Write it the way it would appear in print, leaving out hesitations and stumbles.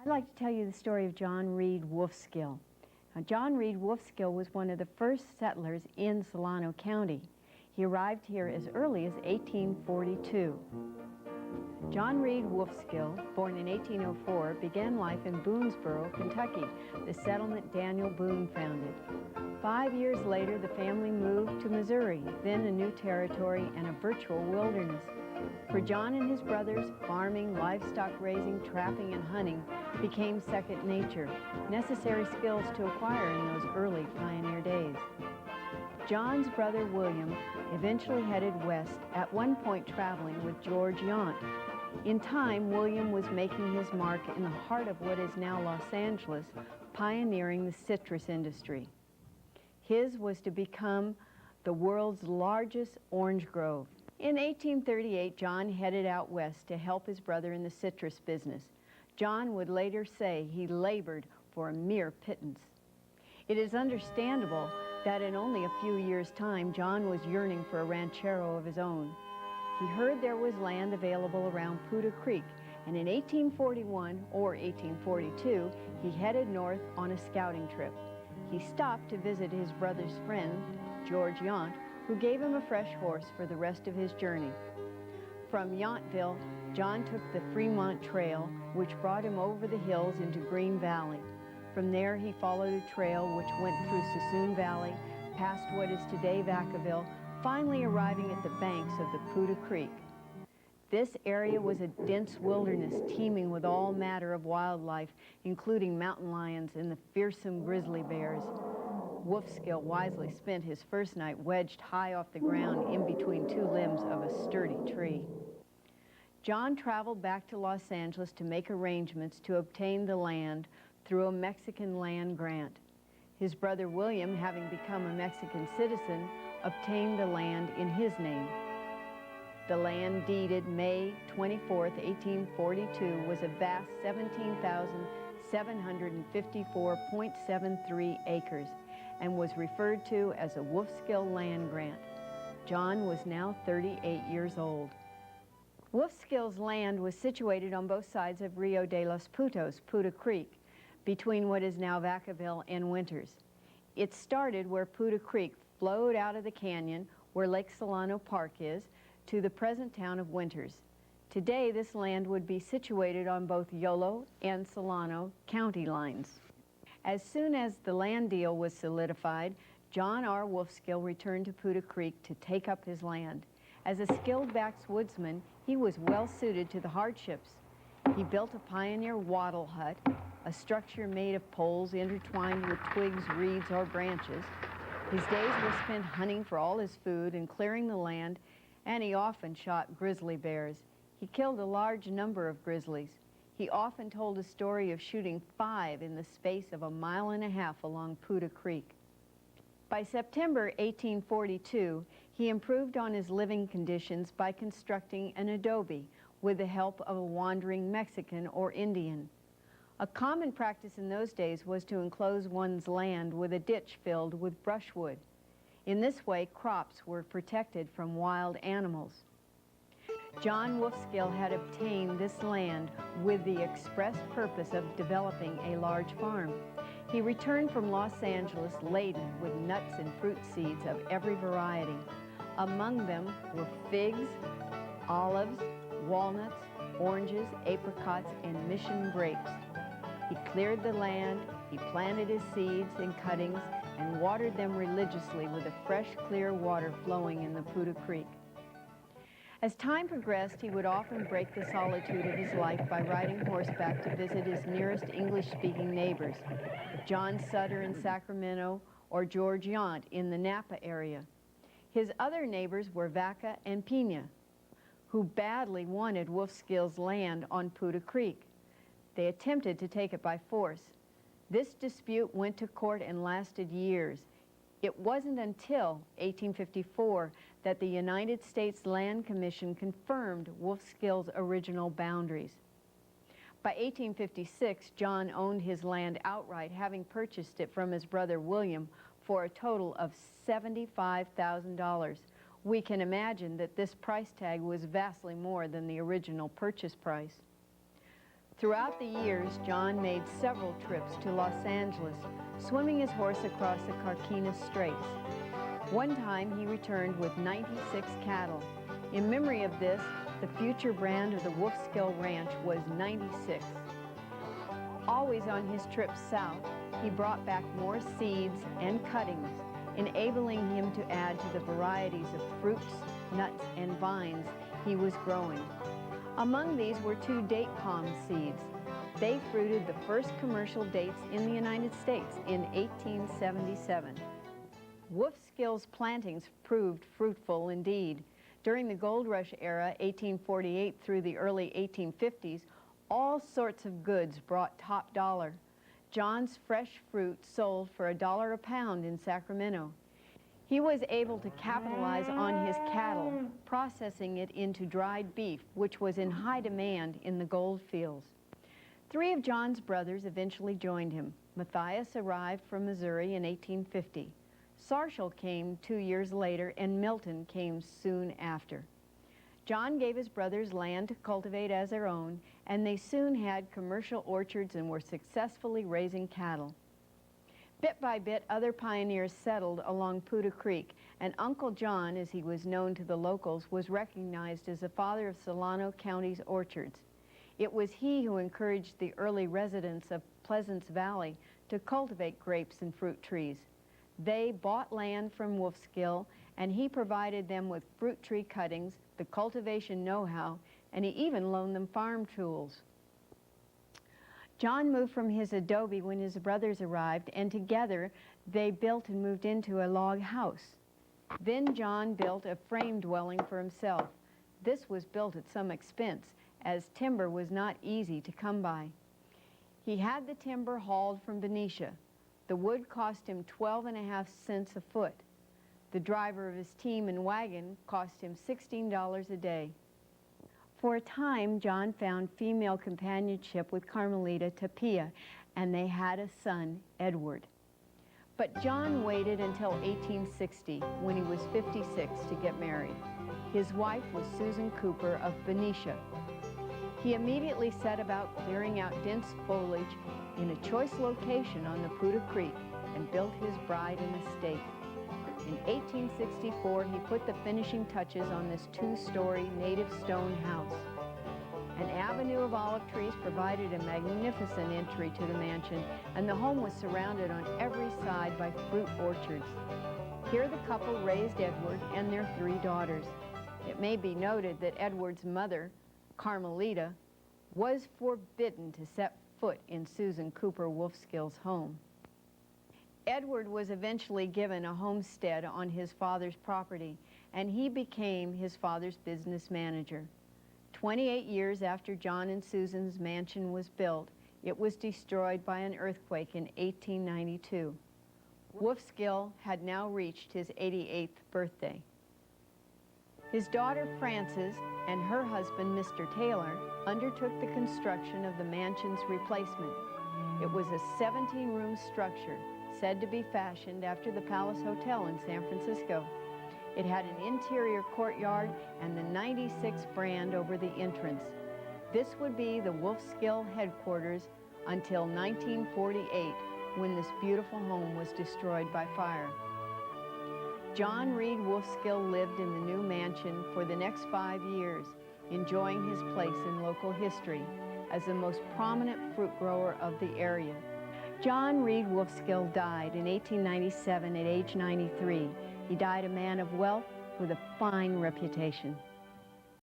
I'd like to tell you the story of John Reed Wolfskill. Now, John Reed Wolfskill was one of the first settlers in Solano County. He arrived here as early as 1842. John Reed Wolfskill, born in 1804, began life in Boonesboro, Kentucky, the settlement Daniel Boone founded. 5 years later, the family moved to Missouri, then a new territory and a virtual wilderness. For John and his brothers, farming, livestock raising, trapping, and hunting became second nature, necessary skills to acquire in those early pioneer days. John's brother William eventually headed west, at one point traveling with George Yount. In time, William was making his mark in the heart of what is now Los Angeles, pioneering the citrus industry. His was to become the world's largest orange grove. In 1838, John headed out west to help his brother in the citrus business. John would later say he labored for a mere pittance. It is understandable that in only a few years' time, John was yearning for a ranchero of his own. He heard there was land available around Poudre Creek, and in 1841 or 1842, he headed north on a scouting trip. He stopped to visit his brother's friend, George Yount, who gave him a fresh horse for the rest of his journey. From Yountville, John took the Fremont Trail, which brought him over the hills into Green Valley. From there, he followed a trail which went through Sassoon Valley, past what is today Vacaville, finally arriving at the banks of the Poudre Creek. This area was a dense wilderness teeming with all manner of wildlife, including mountain lions and the fearsome grizzly bears. Wolfskill wisely spent his first night wedged high off the ground in between two limbs of a sturdy tree. John traveled back to Los Angeles to make arrangements to obtain the land through a Mexican land grant. His brother William, having become a Mexican citizen, obtained the land in his name. The land deeded May 24, 1842, was a vast 17,754.73 acres and was referred to as a Wolfskill land grant. John was now 38 years old. Wolfskill's land was situated on both sides of Rio de los Putos, Poudre Creek, between what is now Vacaville and Winters. It started where Poudre Creek flowed out of the canyon, where Lake Solano Park is, to the present town of Winters. Today, this land would be situated on both Yolo and Solano county lines. As soon as the land deal was solidified, John R. Wolfskill returned to Poudre Creek to take up his land. As a skilled backwoodsman, he was well suited to the hardships. He built a pioneer wattle hut, a structure made of poles intertwined with twigs, reeds, or branches. His days were spent hunting for all his food and clearing the land, and he often shot grizzly bears. He killed a large number of grizzlies. He often told a story of shooting 5 in the space of 1.5 miles along Poudre Creek. By September 1842, he improved on his living conditions by constructing an adobe with the help of a wandering Mexican or Indian. A common practice in those days was to enclose one's land with a ditch filled with brushwood. In this way, crops were protected from wild animals. John Wolfskill had obtained this land with the express purpose of developing a large farm. He returned from Los Angeles laden with nuts and fruit seeds of every variety. Among them were figs, olives, walnuts, oranges, apricots, and mission grapes. He cleared the land, he planted his seeds and cuttings, and watered them religiously with the fresh, clear water flowing in the Poudre Creek. As time progressed, he would often break the solitude of his life by riding horseback to visit his nearest English-speaking neighbors, John Sutter in Sacramento or George Yount in the Napa area. His other neighbors were Vaca and Pina, who badly wanted Wolfskill's land on Poudre Creek. They attempted to take it by force. This dispute went to court and lasted years. It wasn't until 1854 that the United States Land Commission confirmed Wolfskill's original boundaries. By 1856, John owned his land outright, having purchased it from his brother William for a total of $75,000. We can imagine that this price tag was vastly more than the original purchase price. Throughout the years, John made several trips to Los Angeles, swimming his horse across the Carquinez Straits. One time he returned with 96 cattle. In memory of this, the future brand of the Wolfskill Ranch was 96. Always on his trips south, he brought back more seeds and cuttings, enabling him to add to the varieties of fruits, nuts, and vines he was growing. Among these were 2 date palm seeds. They fruited the first commercial dates in the United States in 1877. Wolfskill's plantings proved fruitful indeed. During the gold rush era, 1848 through the early 1850s, all sorts of goods brought top dollar. John's fresh fruit sold for $1 a pound in Sacramento. He was able to capitalize on his cattle, processing it into dried beef, which was in high demand in the gold fields. 3 of John's brothers eventually joined him. Matthias arrived from Missouri in 1850. Sarshall came 2 years later, and Milton came soon after. John gave his brothers land to cultivate as their own, and they soon had commercial orchards and were successfully raising cattle. Bit by bit, other pioneers settled along Poudre Creek, and Uncle John, as he was known to the locals, was recognized as the father of Solano County's orchards. It was he who encouraged the early residents of Pleasance Valley to cultivate grapes and fruit trees. They bought land from Wolfskill, and he provided them with fruit tree cuttings, the cultivation know-how, and he even loaned them farm tools. John moved from his adobe when his brothers arrived, and together they built and moved into a log house. Then John built a frame dwelling for himself. This was built at some expense, as timber was not easy to come by. He had the timber hauled from Benicia. The wood cost him 12.5 cents a foot. The driver of his team and wagon cost him $16 a day. For a time, John found female companionship with Carmelita Tapia, and they had a son, Edward. But John waited until 1860, when he was 56, to get married. His wife was Susan Cooper of Benicia. He immediately set about clearing out dense foliage in a choice location on the Poudre Creek and built his bride an estate. In 1864, he put the finishing touches on this 2-story native stone house. An avenue of olive trees provided a magnificent entry to the mansion, and the home was surrounded on every side by fruit orchards. Here the couple raised Edward and their 3 daughters. It may be noted that Edward's mother, Carmelita, was forbidden to set foot in Susan Cooper Wolfskill's home. Edward was eventually given a homestead on his father's property, and he became his father's business manager. 28 years after John and Susan's mansion was built, it was destroyed by an earthquake in 1892. Wolfskill had now reached his 88th birthday. His daughter Frances and her husband, Mr. Taylor, undertook the construction of the mansion's replacement. It was a 17-room structure, said to be fashioned after the Palace Hotel in San Francisco. It had an interior courtyard and the 96 brand over the entrance. This would be the Wolfskill headquarters until 1948, when this beautiful home was destroyed by fire. John Reed Wolfskill lived in the new mansion for the next 5 years, enjoying his place in local history as the most prominent fruit grower of the area. John Reed Wolfskill died in 1897 at age 93. He died a man of wealth with a fine reputation.